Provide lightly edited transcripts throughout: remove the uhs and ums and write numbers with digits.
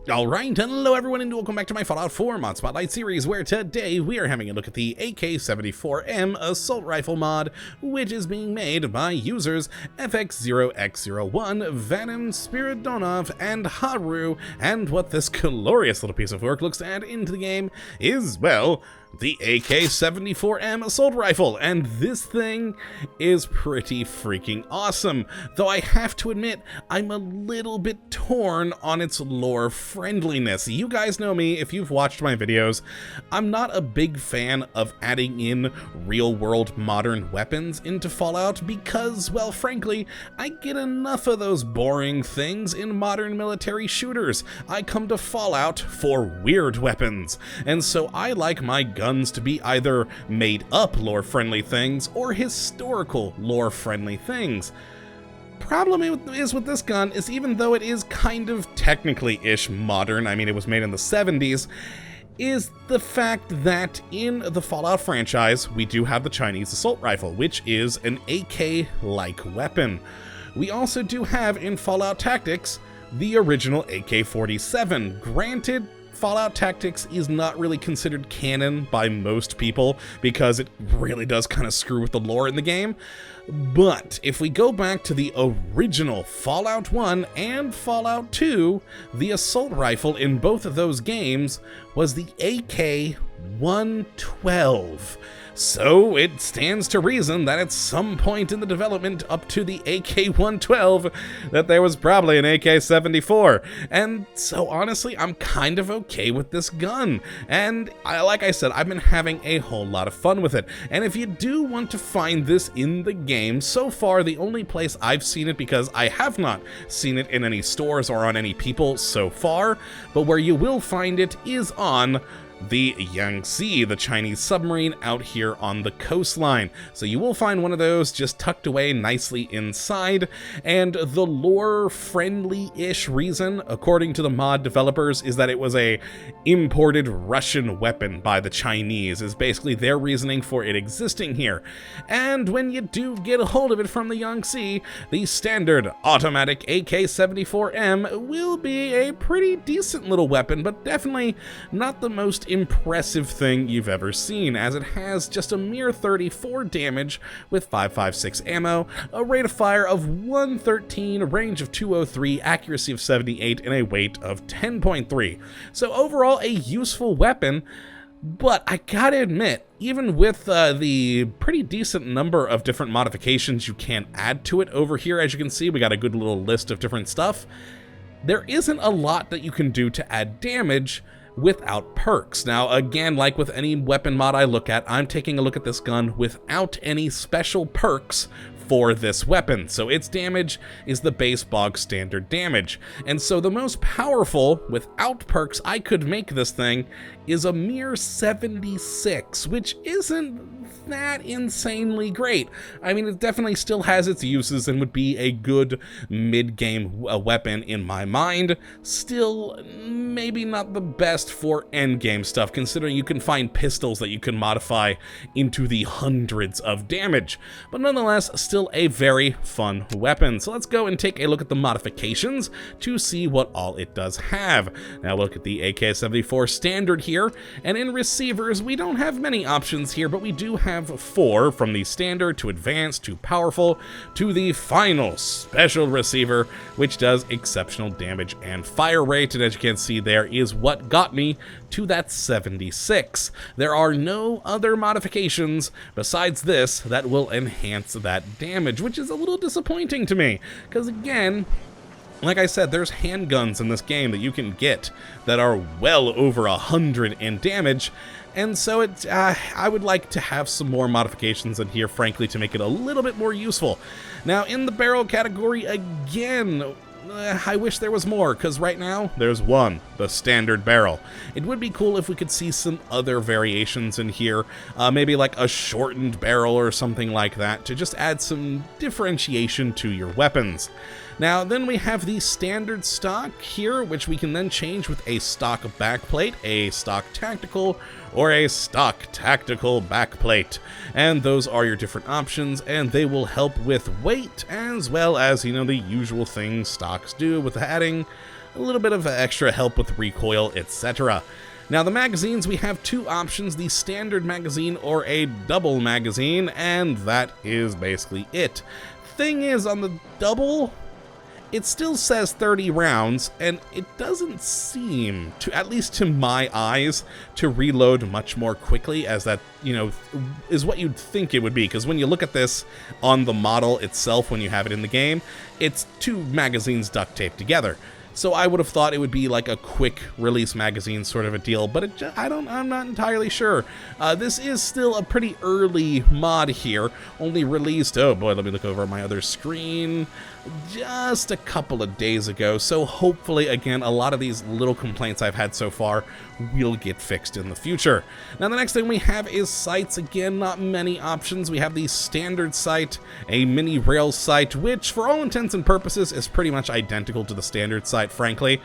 Alright, hello everyone and welcome back to my Fallout 4 Mod Spotlight series, where today we are having a look at the AK74M Assault Rifle mod, which is being made by users FX0X01, Venom, Spiridonov, and Haru, and what this glorious little piece of work looks to add into the game is, well, the AK74M Assault Rifle, and this thing is pretty freaking awesome, though I have to admit, I'm a little bit torn on its lore friendliness. You guys know me, if you've watched my videos, I'm not a big fan of adding in real-world modern weapons into Fallout because, well, frankly, I get enough of those boring things in modern military shooters. I come to Fallout for weird weapons, and so I like my guns to be either made-up lore-friendly things or historical lore-friendly things. Problem is with this gun is, even though it is kind of technically-ish modern, I mean it was made in the 70s, is the fact that in the Fallout franchise we do have the Chinese assault rifle, which is an AK-like weapon. We also do have in Fallout Tactics the original AK-47. Granted, Fallout Tactics is not really considered canon by most people because it really does kind of screw with the lore in the game. But if we go back to the original Fallout 1 and Fallout 2, the assault rifle in both of those games was the AK-112. So it stands to reason that at some point in the development up to the AK-112 that there was probably an AK-74. And so honestly, I'm kind of okay with this gun. And like I said, I've been having a whole lot of fun with it. And if you do want to find this in the game, so far the only place I've seen it, because I have not seen it in any stores or on any people so far, but where you will find it is on the Yangtze, the Chinese submarine out here on the coastline. So you will find one of those just tucked away nicely inside, and the lore-friendly-ish reason, according to the mod developers, is that it was a imported Russian weapon by the Chinese, is basically their reasoning for it existing here. And when you do get a hold of it from the Yangtze, the standard automatic AK-74M will be a pretty decent little weapon, but definitely not the most impressive thing you've ever seen, as it has just a mere 34 damage with 5.56 ammo, a rate of fire of 113, a range of 203, accuracy of 78, and a weight of 10.3. So overall, a useful weapon. But I gotta admit, even with the pretty decent number of different modifications you can add to it over here, as you can see, we got a good little list of different stuff, there isn't a lot that you can do to add damage without perks. Now, again, like with any weapon mod I look at, I'm taking a look at this gun without any special perks for this weapon. So its damage is the base bog standard damage. And so the most powerful, without perks, I could make this thing is a mere 76, which isn't that insanely great. I mean, it definitely still has its uses and would be a good mid-game weapon in my mind. Still, maybe not the best for end-game stuff, considering you can find pistols that you can modify into the hundreds of damage. But nonetheless, still a very fun weapon. So let's go and take a look at the modifications to see what all it does have. Now look at the AK-74 standard here, and in receivers, we don't have many options here, but we do have 4, from the standard to advanced to powerful to the final special receiver, which does exceptional damage and fire rate, and as you can see, there is what got me to that 76. There are no other modifications besides this that will enhance that damage, which is a little disappointing to me, because again, like I said, there's handguns in this game that you can get that are well over 100 in damage, and so I would like to have some more modifications in here, frankly, to make it a little bit more useful. Now, in the barrel category, again, I wish there was more, because right now, there's one, the standard barrel. It would be cool if we could see some other variations in here, maybe like a shortened barrel or something like that, to just add some differentiation to your weapons. Now, then we have the standard stock here, which we can then change with a stock backplate, a stock tactical, or a stock tactical backplate. And those are your different options, and they will help with weight, as well as, you know, the usual things stocks do with adding a little bit of extra help with recoil, etc. Now, the magazines, we have two options, the standard magazine or a double magazine, and that is basically it. Thing is, on the double, it still says 30 rounds, and it doesn't seem to, at least to my eyes, to reload much more quickly, as that, you know, is what you'd think it would be, because when you look at this on the model itself, when you have it in the game, it's two magazines duct taped together. So I would have thought it would be like a quick release magazine sort of a deal, but I'm not entirely sure. This is still a pretty early mod here, only released, oh boy, let me look over my other screen, just a couple of days ago. So hopefully, again, a lot of these little complaints I've had so far will get fixed in the future. Now, the next thing we have is sights. Again, not many options. We have the standard sight, a mini rail sight, which for all intents and purposes is pretty much identical to the standard sight, frankly,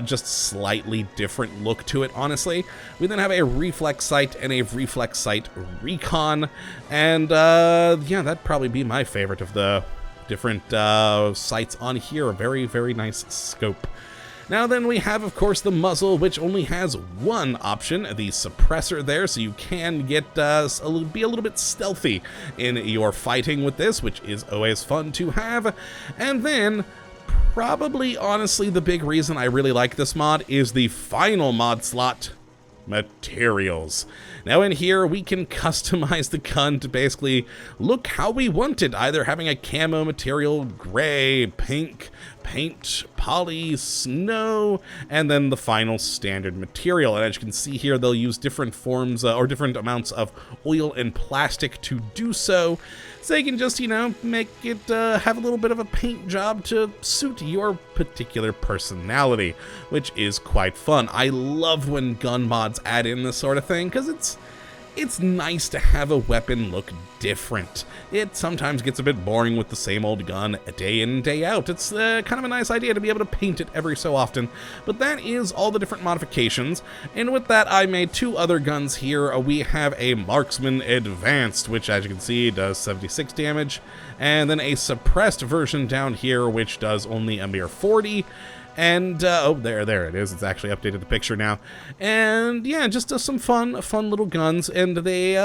just slightly different look to it, honestly. We then have a reflex sight and a reflex sight recon, and yeah, that'd probably be my favorite of the different sights on here. A very, very nice scope. Now then we have, of course, the muzzle, which only has one option, the suppressor there, so you can get be a little bit stealthy in your fighting with this, which is always fun to have. And then, probably, honestly, the big reason I really like this mod is the final mod slot, materials. Now in here we can customize the gun to basically look how we want it, either having a camo material, gray, pink, paint, poly, snow, and then the final standard material. And as you can see here, they'll use different forms or different amounts of oil and plastic to do so. So you can just, you know, make it have a little bit of a paint job to suit your particular personality, which is quite fun. I love when gun mods add in this sort of thing, because it's nice to have a weapon look different. It sometimes gets a bit boring with the same old gun day in and day out. It's kind of a nice idea to be able to paint it every so often. But that is all the different modifications. And with that, I made two other guns here. We have a Marksman Advanced, which as you can see does 76 damage. And then a suppressed version down here, which does only a mere 40. And, oh, there it is. It's actually updated the picture now. And, yeah, just some fun little guns. And they,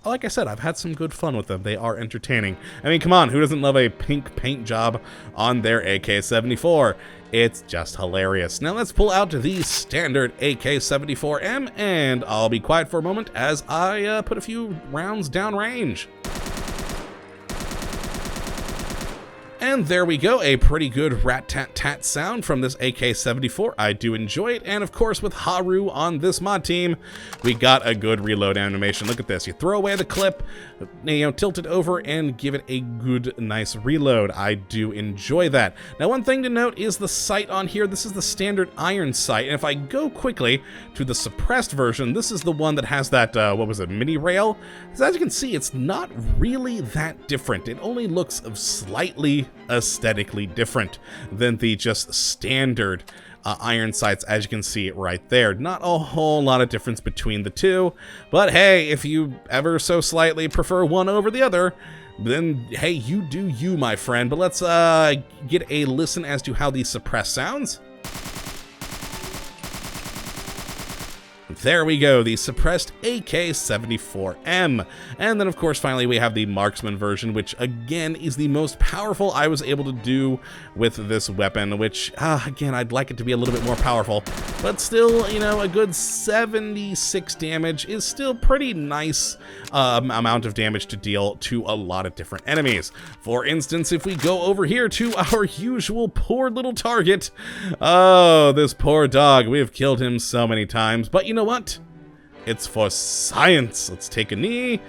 like I said, I've had some good fun with them. They are entertaining. I mean, come on, who doesn't love a pink paint job on their AK-74? It's just hilarious. Now let's pull out the standard AK-74M, and I'll be quiet for a moment as I put a few rounds downrange. And there we go, a pretty good rat-tat-tat sound from this AK-74. I do enjoy it, and of course with Haru on this mod team, we got a good reload animation. Look at this, you throw away the clip, you know, tilt it over and give it a good, nice reload. I do enjoy that. Now one thing to note is the sight on here. This is the standard iron sight, and if I go quickly to the suppressed version, this is the one that has that, what was it, mini rail? So as you can see, it's not really that different. It only looks slightly aesthetically different than the just standard iron sights, as you can see right there. Not a whole lot of difference between the two, but hey, if you ever so slightly prefer one over the other, then hey, you do you, my friend. But let's get a listen as to how the suppressed sounds. There we go, the suppressed AK-74M. And then, of course, finally, we have the Marksman version, which, again, is the most powerful I was able to do with this weapon, which, again, I'd like it to be a little bit more powerful. But still, you know, a good 76 damage is still pretty nice amount of damage to deal to a lot of different enemies. For instance, if we go over here to our usual poor little target, oh, this poor dog, we have killed him so many times, but you know what? It's for science. Let's take a knee.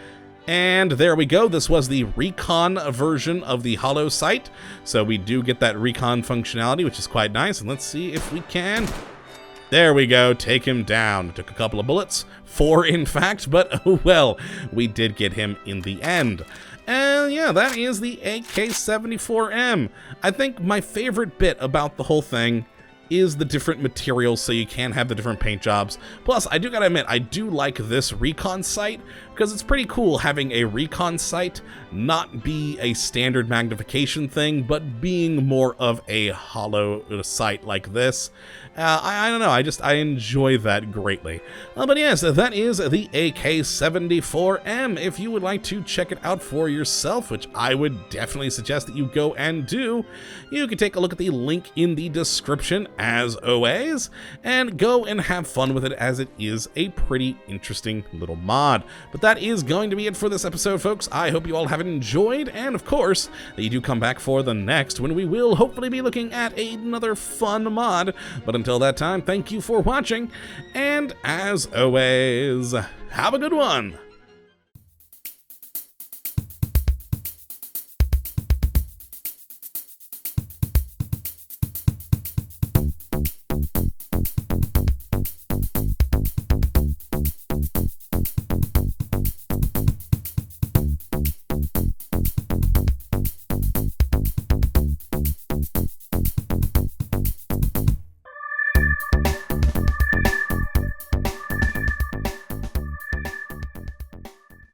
And there we go. This was the recon version of the hollow sight. So we do get that recon functionality, which is quite nice. And let's see if we can. There we go. Take him down. Took a couple of bullets. 4, in fact, but oh well, we did get him in the end. And yeah, that is the AK74M. I think my favorite bit about the whole thing is the different materials, so you can have the different paint jobs. Plus, I do gotta admit, I do like this recon sight, because it's pretty cool having a recon sight not be a standard magnification thing, but being more of a hollow sight like this. I don't know, I enjoy that greatly. But yes, that is the AK74M. If you would like to check it out for yourself, which I would definitely suggest that you go and do, you can take a look at the link in the description, as always, and go and have fun with it, as it is a pretty interesting little mod. But that is going to be it for this episode, folks. I hope you all have enjoyed, and of course, that you do come back for the next, when we will hopefully be looking at another fun mod. But until that time, thank you for watching, and as always, have a good one!